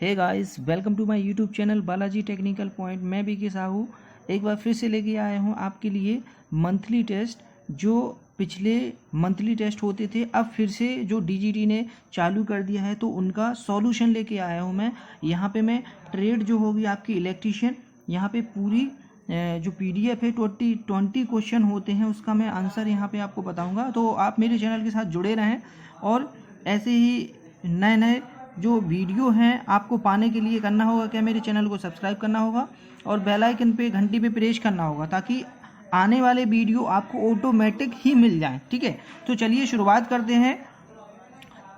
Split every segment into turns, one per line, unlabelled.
Hey guys, welcome to my YouTube channel Balaji technical point. मैं B K Sahu एक बार फिर से लेके आया हूँ आपके लिए मंथली टेस्ट। जो पिछले मंथली टेस्ट होते थे अब फिर से जो डीजीटी ने चालू कर दिया है तो उनका सॉल्यूशन लेके आया हूँ मैं। यहाँ पे मैं ट्रेड जो होगी आपकी इलेक्ट्रीशियन, यहाँ पे पूरी जो पीडीएफ है 20 क्वेश्चन होते हैं उसका मैं आंसर यहाँ पे आपको बताऊँगा। तो आप मेरे चैनल के साथ जुड़े रहें और ऐसे ही नए नए जो वीडियो हैं आपको पाने के लिए करना होगा क्या, मेरे चैनल को सब्सक्राइब करना होगा और बेल आइकन पे घंटी पे प्रेस करना होगा ताकि आने वाले वीडियो आपको ऑटोमेटिक ही मिल जाए। ठीक है, तो चलिए शुरुआत करते हैं।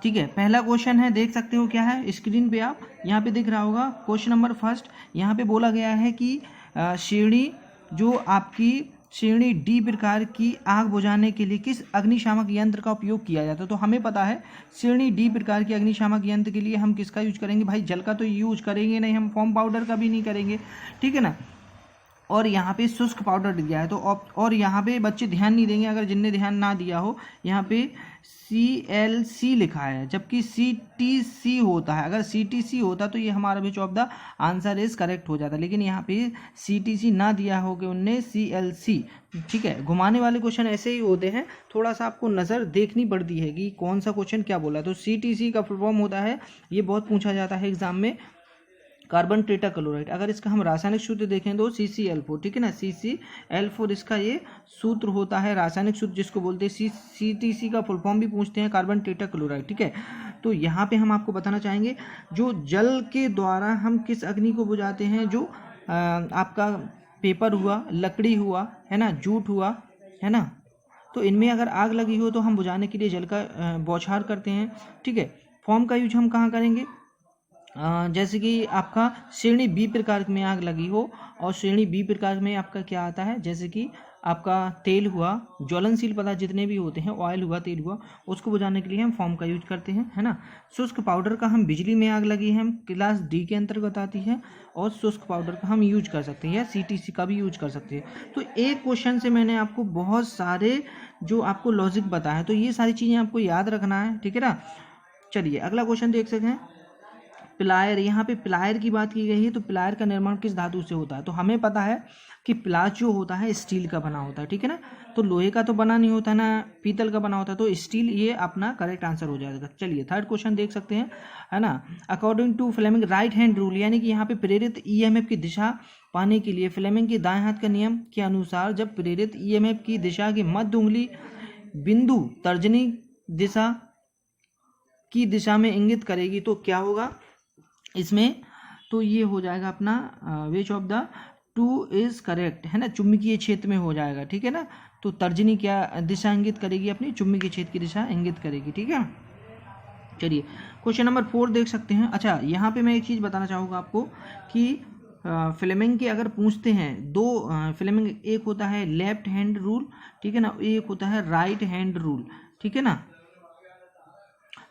ठीक है, पहला क्वेश्चन है, देख सकते हो क्या है स्क्रीन पे, आप यहाँ पे दिख रहा होगा क्वेश्चन नंबर फर्स्ट। यहाँ पे बोला गया है कि श्रेणी जो आपकी श्रेणी डी प्रकार की आग बुझाने के लिए किस अग्निशामक यंत्र का उपयोग किया जाता है। तो हमें पता है श्रेणी डी प्रकार के अग्निशामक यंत्र के लिए हम किसका यूज करेंगे भाई, जल का तो यूज करेंगे नहीं, हम फोम पाउडर का भी नहीं करेंगे। ठीक है ना, और यहाँ पे शुष्क पाउडर दिया है तो और यहाँ पे बच्चे ध्यान नहीं देंगे, अगर जिनने ध्यान ना दिया हो यहाँ पे CLC लिखा है जबकि CTC होता है। अगर CTC होता तो ये हमारा विच of the answer is correct हो जाता, लेकिन यहाँ पे CTC ना दिया हो कि उनने CLC। ठीक है, घुमाने वाले क्वेश्चन ऐसे ही होते हैं, थोड़ा सा आपको नज़र देखनी पड़ती है कि कौन सा क्वेश्चन क्या बोला। तो CTC का फुल फॉर्म होता है, ये बहुत पूछा जाता है एग्जाम में, कार्बन टेट्राक्लोराइड। अगर इसका हम रासायनिक सूत्र देखें तो CCl4। ठीक है ना, CCl4 इसका ये सूत्र होता है, रासायनिक सूत्र जिसको बोलते हैं। CTC का फुल फॉर्म भी पूछते हैं, कार्बन टेट्राक्लोराइड। ठीक है, तो यहाँ पे हम आपको बताना चाहेंगे जो जल के द्वारा हम किस अग्नि को बुझाते हैं, जो आपका पेपर हुआ, लकड़ी हुआ है ना, जूट हुआ है ना, तो इनमें अगर आग लगी हो तो हम बुझाने के लिए जल का बौछार करते हैं। ठीक है, फॉर्म का यूज हम कहाँ करेंगे, जैसे कि आपका श्रेणी बी प्रकार में आग लगी हो और श्रेणी बी प्रकार में आपका क्या आता है, जैसे कि आपका तेल हुआ, ज्वलनशील पदार्थ जितने भी होते हैं, ऑयल हुआ, तेल हुआ, उसको बुझाने के लिए हम फॉर्म का यूज करते हैं, है ना। शुष्क पाउडर का हम बिजली में आग लगी है, हम क्लास डी के अंतर्गत आती है, और शुष्क पाउडर का हम यूज कर सकते हैं या CTC का भी यूज कर सकते हैं। तो एक क्वेश्चन से मैंने आपको बहुत सारे जो आपको लॉजिक बताया, तो ये सारी चीज़ें आपको याद रखना है। ठीक है ना, चलिए अगला क्वेश्चन देख सकते हैं। प्लायर, यहाँ पे प्लायर की बात की गई है, तो प्लायर का निर्माण किस धातु से होता है। तो हमें पता है कि प्लास जो होता है स्टील का बना होता है। ठीक है ना, तो लोहे का तो बना नहीं होता ना, पीतल का बना होता है, तो स्टील ये अपना करेक्ट आंसर हो जाएगा। चलिए थर्ड क्वेश्चन देख सकते हैं, है ना। According to Fleming right hand rule, यानी कि यहाँ पे प्रेरित EMF की दिशा पाने के लिए फ्लेमिंग के दाएं हाथ का नियम के अनुसार जब प्रेरित EMF की दिशा की मध्य उंगली बिंदु तर्जनी दिशा की दिशा में इंगित करेगी तो क्या होगा इसमें, तो ये हो जाएगा अपना विच of the two is correct, है ना, चुंबकीय क्षेत्र में हो जाएगा। ठीक है ना, तो तर्जनी क्या दिशा इंगित करेगी, अपनी चुंबकीय क्षेत्र की दिशा इंगित करेगी। ठीक है, चलिए क्वेश्चन नंबर 4 देख सकते हैं। अच्छा, यहाँ पे मैं एक चीज़ बताना चाहूँगा आपको कि फ्लेमिंग के अगर पूछते हैं दो फ्लेमिंग, एक होता है लेफ्ट हैंड रूल, ठीक है ना, एक होता है राइट हैंड रूल। ठीक है ना,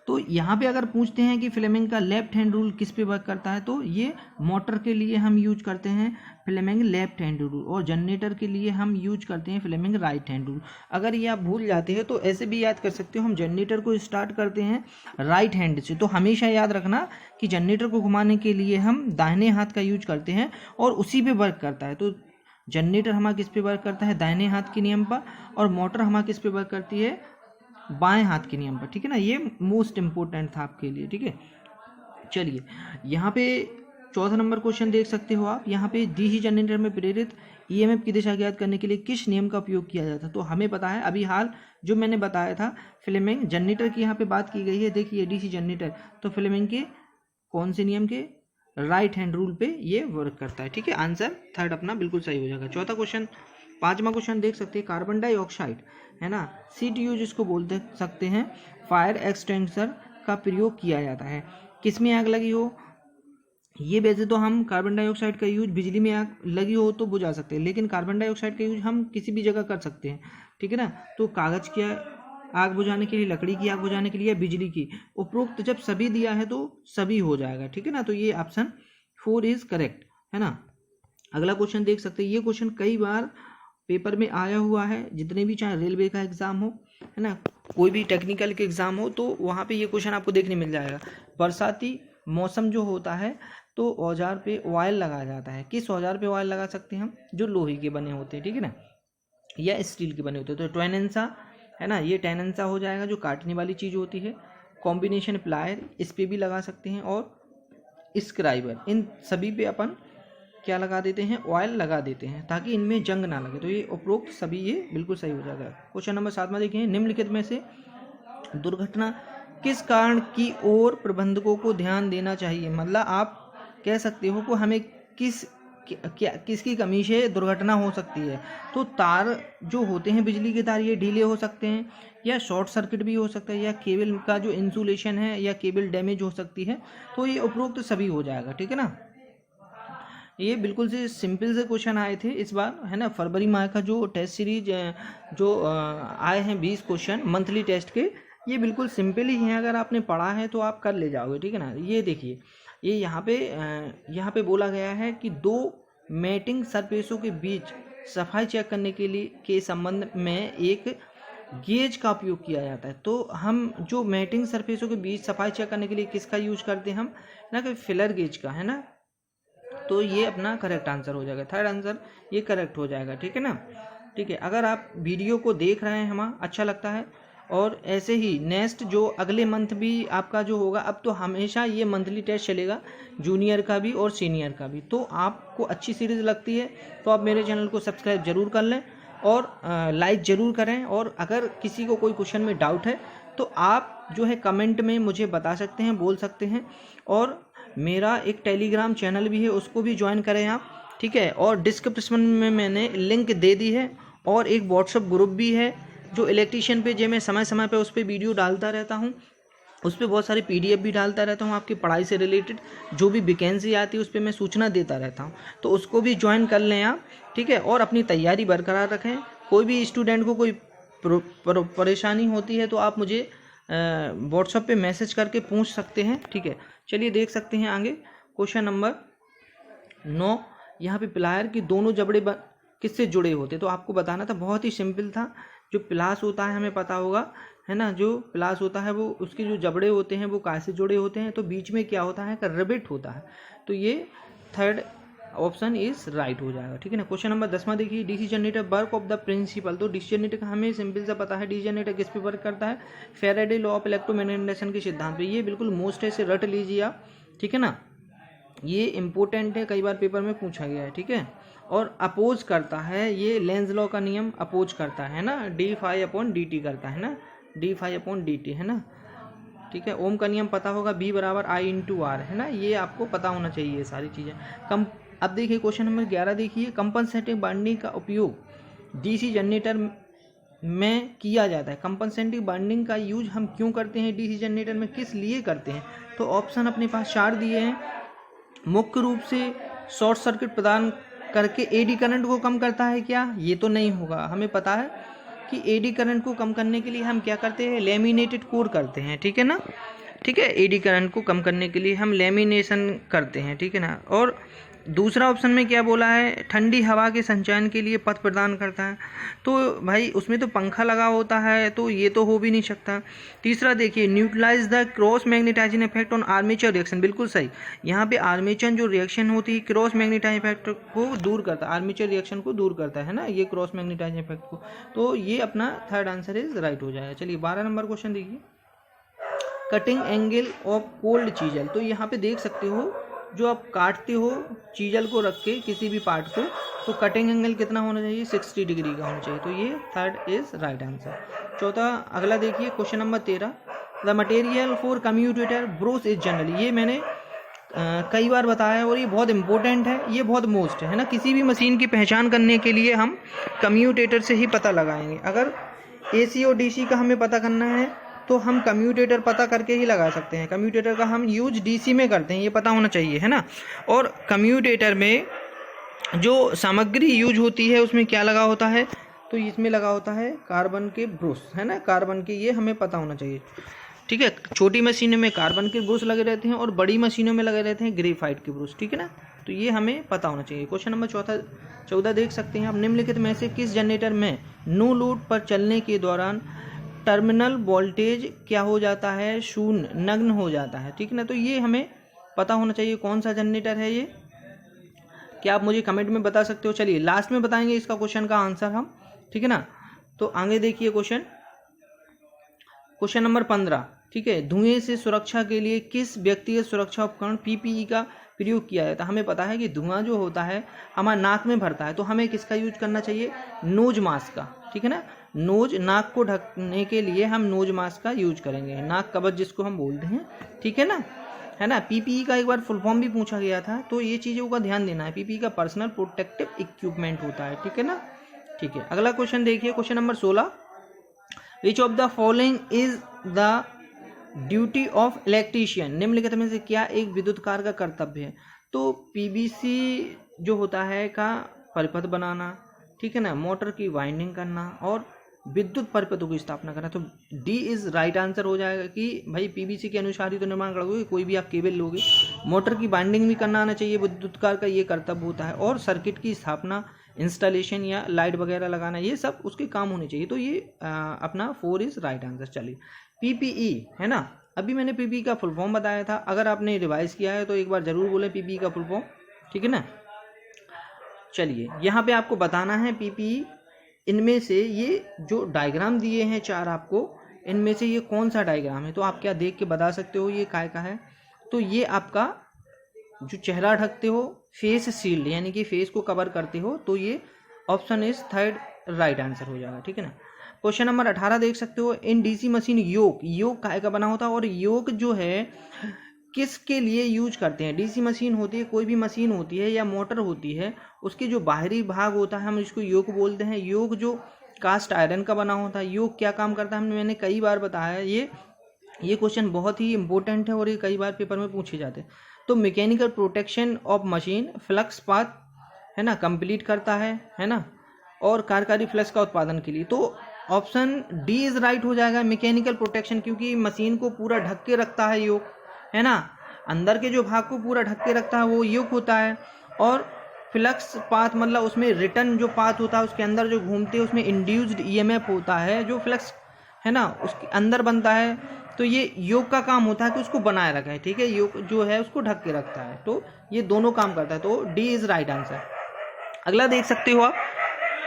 तो यहाँ पे अगर पूछते हैं कि फ्लेमिंग का लेफ्ट हैंड रूल किस पे वर्क करता है, तो ये मोटर के लिए हम यूज करते हैं फ्लेमिंग लेफ्ट हैंड रूल, और जनरेटर के लिए हम यूज करते हैं फ्लेमिंग राइट हैंड रूल। अगर ये आप भूल जाते हैं तो ऐसे भी याद कर सकते हो, हम जनरेटर को स्टार्ट करते हैं राइट हैंड से, तो हमेशा याद रखना कि जनरेटर को घुमाने के लिए हम दाहिने हाथ का यूज करते हैं और उसी पे वर्क करता है। तो जनरेटर हमारा किस पे वर्क करता है, दाहिने हाथ के नियम पर, और मोटर हमारा किस पे वर्क करती है, बाएं हाथ के नियम पर। ठीक है ना, ये मोस्ट इंपोर्टेंट था आपके लिए। ठीक है, चलिए यहाँ पे चौथा नंबर क्वेश्चन देख सकते हो आप। यहाँ पे DC जनरेटर में प्रेरित EMF की दिशा ज्ञात करने के लिए किस नियम का उपयोग किया जाता है। तो हमें पता है, अभी हाल जो मैंने बताया था फ्लेमिंग जनरेटर की यहाँ पे बात की गई है। देखिए DC जनरेटर, तो फ्लेमिंग के कौन से नियम के, राइट हैंड रूल पे ये वर्क करता है। ठीक है, आंसर थर्ड अपना बिल्कुल सही हो जाएगा। चौथा क्वेश्चन, पांचवा क्वेश्चन देख सकते हैं, कार्बन डाइऑक्साइड, है ना, CTO जिसको बोलते सकते हैं, फायर एक्सटेंसर का प्रयोग किया जाता है किसमें आग लगी हो। ये वैसे तो हम कार्बन डाइऑक्साइड का यूज बिजली में आग लगी हो तो बुझा सकते हैं, लेकिन कार्बन डाइऑक्साइड का यूज हम किसी भी जगह कर सकते हैं। ठीक है ना, तो कागज की आग बुझाने के लिए, लकड़ी की आग बुझाने के लिए, बिजली की, उपरोक्त जब सभी दिया है तो सभी हो जाएगा। ठीक है ना, तो ये ऑप्शन 4 इज करेक्ट, है ना। अगला क्वेश्चन देख सकते हैं, ये क्वेश्चन कई बार पेपर में आया हुआ है, जितने भी चाहे रेलवे का एग्जाम हो, है ना, कोई भी टेक्निकल के एग्जाम हो, तो वहाँ पे ये क्वेश्चन आपको देखने मिल जाएगा। बरसाती मौसम जो होता है तो औजार पे ऑयल लगाया जाता है। किस औजार पे ऑयल लगा सकते हैं हम? जो लोहे के बने होते हैं, ठीक है ना, या स्टील के बने होते हैं। तो टेनेंसा है ना, ये टेनेंसा हो जाएगा जो काटने वाली चीज़ होती है। कॉम्बिनेशन प्लायर इस पे भी लगा सकते हैं, और स्क्राइबर, इन सभी पे अपन क्या लगा देते हैं? ऑयल लगा देते हैं, ताकि इनमें जंग ना लगे। तो ये उपरोक्त सभी ये बिल्कुल सही हो जाएगा। क्वेश्चन नंबर 7 में देखिए, निम्नलिखित में से दुर्घटना किस कारण की ओर प्रबंधकों को ध्यान देना चाहिए? मतलब आप कह सकते हो कि हमें किसकी कमी से दुर्घटना हो सकती है। तो तार जो होते हैं, बिजली के तार, ये ढीले हो सकते हैं, या शॉर्ट सर्किट भी हो सकता है, या केबल का जो इंसुलेशन है या केबल डैमेज हो सकती है। तो ये उपरोक्त सभी हो जाएगा, ठीक है ना। ये बिल्कुल से सिंपल से क्वेश्चन आए थे इस बार, है ना। फरवरी माह का जो टेस्ट सीरीज जो आए हैं 20 क्वेश्चन मंथली टेस्ट के, ये बिल्कुल सिंपल ही हैं। अगर आपने पढ़ा है तो आप कर ले जाओगे, ठीक है ना। ये देखिए, ये यहाँ पे बोला गया है कि 2 मैटिंग सरफेसों के बीच सफाई चेक करने के संबंध में एक गेज का उपयोग किया जाता है। तो हम जो मैटिंग सरफेसों के बीच सफाई चेक करने के लिए किसका यूज करते हैं हम? ना कि फिलर गेज का, है ना। तो ये अपना करेक्ट आंसर हो जाएगा, थर्ड आंसर ये करेक्ट हो जाएगा, ठीक है ना। ठीक है, अगर आप वीडियो को देख रहे हैं हमारा अच्छा लगता है, और ऐसे ही नेक्स्ट जो अगले मंथ भी आपका जो होगा, अब तो हमेशा ये मंथली टेस्ट चलेगा, जूनियर का भी और सीनियर का भी। तो आपको अच्छी सीरीज लगती है तो आप मेरे चैनल को सब्सक्राइब जरूर कर लें, और लाइक ज़रूर करें। और अगर किसी को कोई क्वेश्चन में डाउट है तो आप जो है कमेंट में मुझे बता सकते हैं, बोल सकते हैं। और मेरा एक टेलीग्राम चैनल भी है, उसको भी ज्वाइन करें आप, ठीक है। और डिस्क्रिप्शन में मैंने लिंक दे दी है, और एक व्हाट्सएप ग्रुप भी है जो इलेक्ट्रीशियन पे, जो मैं समय समय पे उस पर वीडियो डालता रहता हूँ, उस पर बहुत सारी PDF भी डालता रहता हूँ आपकी पढ़ाई से रिलेटेड। जो भी वैकेंसी आती है उस पर मैं सूचना देता रहता हूँ, तो उसको भी ज्वाइन कर लें आप, ठीक है। और अपनी तैयारी बरकरार रखें। कोई भी स्टूडेंट को कोई परेशानी होती है तो आप मुझे व्हाट्सएप पे मैसेज करके पूछ सकते हैं, ठीक है। चलिए देख सकते हैं आगे क्वेश्चन नंबर 9। यहाँ पे प्लायर की दोनों जबड़े किससे जुड़े होते? तो आपको बताना था, बहुत ही सिंपल था। जो प्लास होता है हमें पता होगा, है ना, जो प्लास होता है वो उसके जो जबड़े होते हैं वो कैसे जुड़े होते हैं? तो बीच में क्या होता है? रिवेट होता है। तो ये थर्ड ऑप्शन इज राइट हो जाएगा, ठीक है ना। क्वेश्चन नंबर 10 देखिए, DC generator work of the principle. तो डीसी जनरेटर का हमें सिंपल सा पता है, डीसी जनरेटर किस पे वर्क करता है? फैराडे लॉ ऑफ इलेक्ट्रोमैग्नेटाइजेशन के सिद्धांत पे। ये बिल्कुल मोस्ट है, इसे रट लीजिए आप, ठीक है ना। ये इंपॉर्टेंट है, कई बार पेपर में पूछा गया है, ठीक है। और अपोज करता है, ये लेंज लॉ का नियम अपोज करता है ना, d∅/dt करता है ना, d∅/dt, है ना, ठीक है। ओम का नियम पता होगा, B = I/R, है ना। ये आपको पता होना चाहिए ये सारी चीज़ें। अब देखिए क्वेश्चन नंबर 11 देखिए, कंपनसेटिंग बाइंडिंग का उपयोग डीसी जनरेटर में किया जाता है। कंपनसेटिंग बाइंडिंग का यूज हम क्यों करते हैं डीसी जनरेटर में, किस लिए करते हैं? तो ऑप्शन अपने पास 4 दिए हैं। मुख्य रूप से शॉर्ट सर्किट प्रदान करके एडी करंट को कम करता है क्या? ये तो नहीं होगा। हमें पता है कि एडी करंट को कम करने के लिए हम क्या करते हैं? लेमिनेटेड कोर करते हैं, ठीक है ना, ठीक है। एडी करंट को कम करने के लिए हम लेमिनेशन करते हैं, ठीक है ना। और दूसरा ऑप्शन में क्या बोला है? ठंडी हवा के संचयन के लिए पथ प्रदान करता है। तो भाई उसमें तो पंखा लगा होता है, तो ये तो हो भी नहीं सकता। तीसरा देखिए, neutralise the cross magnetising effect on armature reaction. बिल्कुल सही, यहाँ पे आर्मेचर जो रिएक्शन होती है क्रॉस मैग्नेटाइजिंग इफेक्ट को दूर करता है, आर्मेचर रिएक्शन को दूर करता है ना, ये क्रॉस मैग्नेटाइजिंग इफेक्ट को। तो ये अपना थर्ड आंसर इज राइट हो जाएगा। चलिए 12 नंबर क्वेश्चन देखिए, cutting angle of cold chisel. तो यहाँ पे देख सकते हो, जो आप काटते हो चीजल को रख के किसी भी पार्ट को, तो कटिंग एंगल कितना होना चाहिए? 60 डिग्री का होना चाहिए। तो ये थर्ड इज राइट आंसर। चौथा अगला देखिए, question number 13, the material for commutator Bros is generally. ये मैंने कई बार बताया है और ये बहुत इंपॉर्टेंट है, ये बहुत मोस्ट है ना। किसी भी मशीन की पहचान करने के लिए हम कम्यूटेटर से ही पता लगाएंगे। अगर AC और DC का हमें पता करना है तो हम कम्यूटेटर पता करके ही लगा सकते हैं। कम्यूटेटर का हम यूज DC में करते हैं, ये पता होना चाहिए, है ना। और कम्यूटेटर में जो सामग्री यूज होती है उसमें क्या लगा होता है? तो इसमें लगा होता है कार्बन के ब्रश, है ना, कार्बन के, ये हमें पता होना चाहिए, ठीक है। छोटी मशीनों में कार्बन के ब्रश लगे रहते हैं और बड़ी मशीनों में लगे रहते हैं ग्रेफाइट के ब्रश, ठीक है ना। तो ये हमें पता होना चाहिए। क्वेश्चन नंबर 14 देख सकते हैं आप, निम्नलिखित में से किस जनरेटर में नो लोड पर चलने के दौरान टर्मिनल वोल्टेज क्या हो जाता है? शून्य, नग्न हो जाता है, ठीक है ना। तो ये हमें पता होना चाहिए कौन सा जनरेटर है ये, क्या आप मुझे कमेंट में बता सकते हो। चलिए लास्ट में बताएंगे इसका क्वेश्चन का आंसर हम, ठीक है ना। तो आगे देखिए क्वेश्चन नंबर 15, ठीक है। धुएं से सुरक्षा के लिए किस व्यक्तिगत सुरक्षा उपकरण पीपीई का प्रयोग किया जाता है। हमें पता है कि धुआं जो होता है हमारे नाक में भरता है, तो हमें किसका यूज करना चाहिए, नोज मास्क का, ठीक है ना। नोज, नाक को ढकने के लिए हम नोज मास्क का यूज करेंगे, नाक कवच जिसको हम बोलते हैं, ठीक है ना। पीपीई का एक बार फुल फॉर्म भी पूछा गया था, तो ये चीज़ों का ध्यान देना है। पीपीई का पर्सनल प्रोटेक्टिव इक्विपमेंट होता है, ठीक है ना। ठीक है, अगला क्वेश्चन देखिए, question number 16, which of the following is the duty of electrician. निम्नलिखित में से क्या एक विद्युतकार का कर्तव्य है। तो पीवीसी जो होता है का परिपथ बनाना, ठीक है ना, मोटर की वाइंडिंग करना और विद्युत परिपथों की स्थापना करना। तो डी इज राइट आंसर हो जाएगा कि भाई पीवीसी के अनुसार ही तो निर्माण करोगे, कोई भी आप केबल लोगे। मोटर की बाइंडिंग भी करना आना चाहिए, विद्युतकार का ये कर्तव्य होता है। और सर्किट की स्थापना, इंस्टॉलेशन या लाइट वगैरह लगाना, ये सब उसके काम होने चाहिए। तो ये अपना 4 इज राइट आंसर। चलिए पीपीई है ना, अभी मैंने पीपीई का फुल फॉर्म बताया था, अगर आपने रिवाइज किया है तो एक बार जरूर बोले पीपीई का फुल फॉर्म, ठीक है ना। चलिए यहाँ पे आपको बताना है पीपीई, इनमें से ये जो डायग्राम दिए हैं 4 आपको, इनमें से ये कौन सा डायग्राम है। तो आप क्या देख के बता सकते हो ये काय का है। तो ये आपका जो चेहरा ढकते हो, फेस शील्ड यानी कि फेस को कवर करते हो, तो ये option is 3rd right answer हो जाएगा, ठीक है ना। क्वेश्चन नंबर 18 देख सकते हो, इन डीसी मशीन योक काय का बना होता है और योक जो है किसके लिए यूज करते हैं। डीसी मशीन होती है, कोई भी मशीन होती है या मोटर होती है, उसके जो बाहरी भाग होता है हम इसको योक बोलते हैं। योक जो कास्ट आयरन का बना होता है। योक क्या काम करता है मैंने कई बार बताया, ये क्वेश्चन बहुत ही इंपॉर्टेंट है और ये कई बार पेपर में पूछे जाते हैं। तो mechanical protection of machine, flux path है ना कंप्लीट करता है ना, और कार्यकारी फ्लक्स का उत्पादन के लिए। तो ऑप्शन डी इज राइट हो जाएगा, मैकेनिकल प्रोटेक्शन, क्योंकि मशीन को पूरा ढक के रखता है योक, है ना। अंदर के जो भाग को पूरा ढक के रखता है वो योक होता है। और फ्लक्स पाथ मतलब उसमें रिटर्न जो पाथ होता है उसके अंदर जो घूमते हैं उसमें इंड्यूस्ड ईएमएफ होता है, जो फ्लक्स है ना उसके अंदर बनता है। तो ये योक का काम होता है कि उसको बनाए रखा है, ठीक है। योक जो है उसको ढक के रखता है, तो ये दोनों काम करता है। तो डी इज राइट आंसर। अगला देख सकते हो आप,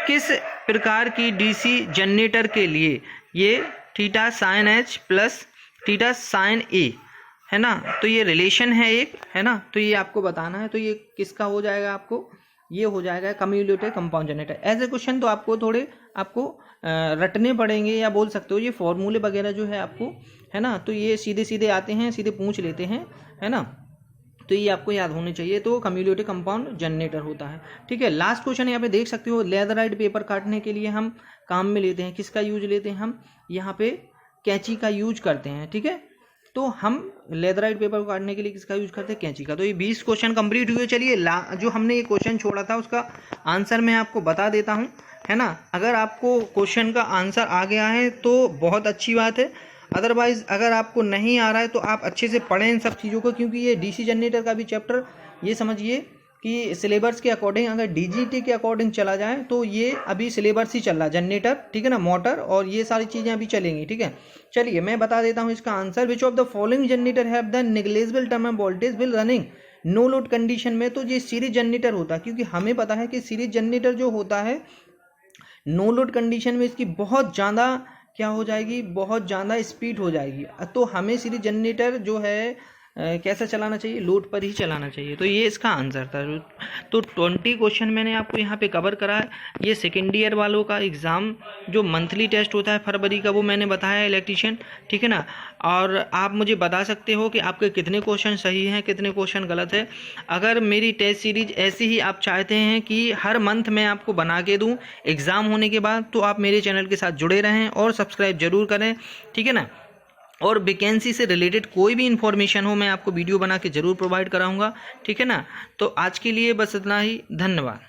किस प्रकार की डीसी जनरेटर के लिए ये theta sine H plus theta sine A है ना, तो ये रिलेशन है एक, है ना। तो ये आपको बताना है, तो ये किसका हो जाएगा, आपको ये हो जाएगा कम्युलेटिव कंपाउंड जनरेटर। ऐसे क्वेश्चन तो आपको थोड़े रटने पड़ेंगे, या बोल सकते हो ये फॉर्मूले वगैरह जो है आपको, है ना, तो ये सीधे सीधे आते हैं, सीधे पूछ लेते हैं, है ना, तो ये आपको याद होने चाहिए। तो कम्युलेटिव कंपाउंड जनरेटर होता है, ठीक है। लास्ट क्वेश्चन यहाँ पे देख सकते हो, लेदराइट पेपर काटने के लिए हम काम में लेते हैं, किसका यूज लेते हैं हम, यहाँ पे कैंची का यूज करते हैं, ठीक है। तो हम लेदराइट पेपर को काटने के लिए किसका यूज करते हैं, कैंची का। तो ये 20 क्वेश्चन कंप्लीट हुए। चलिए जो हमने ये क्वेश्चन छोड़ा था उसका आंसर मैं आपको बता देता हूँ, है ना। अगर आपको क्वेश्चन का आंसर आ गया है तो बहुत अच्छी बात है, अदरवाइज अगर आपको नहीं आ रहा है तो आप अच्छे से पढ़ें इन सब चीज़ों को, क्योंकि ये डीसी जनरेटर का भी चैप्टर ये समझिए कि सिलेबस के अकॉर्डिंग अगर डीजीटी के अकॉर्डिंग चला जाए तो ये अभी सिलेबस ही चल रहा है, जनरेटर, ठीक है ना, मोटर और ये सारी चीज़ें अभी चलेंगी, ठीक है। चलिए मैं बता देता हूँ इसका answer. Which of the following generator have the negligible term voltage will running no load condition में। तो ये सीरीज जनरेटर होता है, क्योंकि हमें पता है कि सीरीज जनरेटर जो होता है नो लोड कंडीशन में इसकी बहुत ज़्यादा क्या हो जाएगी, बहुत ज़्यादा स्पीड हो जाएगी। तो हमें सीरीज जनरेटर जो है कैसा चलाना चाहिए, लोड पर ही चलाना चाहिए। तो ये इसका आंसर था। तो 20 क्वेश्चन मैंने आपको यहाँ पे कवर करा है। ये सेकेंड ईयर वालों का एग्ज़ाम जो मंथली टेस्ट होता है फरवरी का, वो मैंने बताया इलेक्ट्रीशियन, ठीक है ना। और आप मुझे बता सकते हो कि आपके कितने क्वेश्चन सही हैं, कितने क्वेश्चन गलत है। अगर मेरी टेस्ट सीरीज ऐसी ही आप चाहते हैं कि हर मंथ मैं आपको बना के दूँ एग्ज़ाम होने के बाद, तो आप मेरे चैनल के साथ जुड़े रहें और सब्सक्राइब जरूर करें, ठीक है ना। और वैकेंसी से रिलेटेड कोई भी इन्फॉर्मेशन हो मैं आपको वीडियो बना के ज़रूर प्रोवाइड कराऊंगा, ठीक है ना। तो आज के लिए बस इतना ही, धन्यवाद।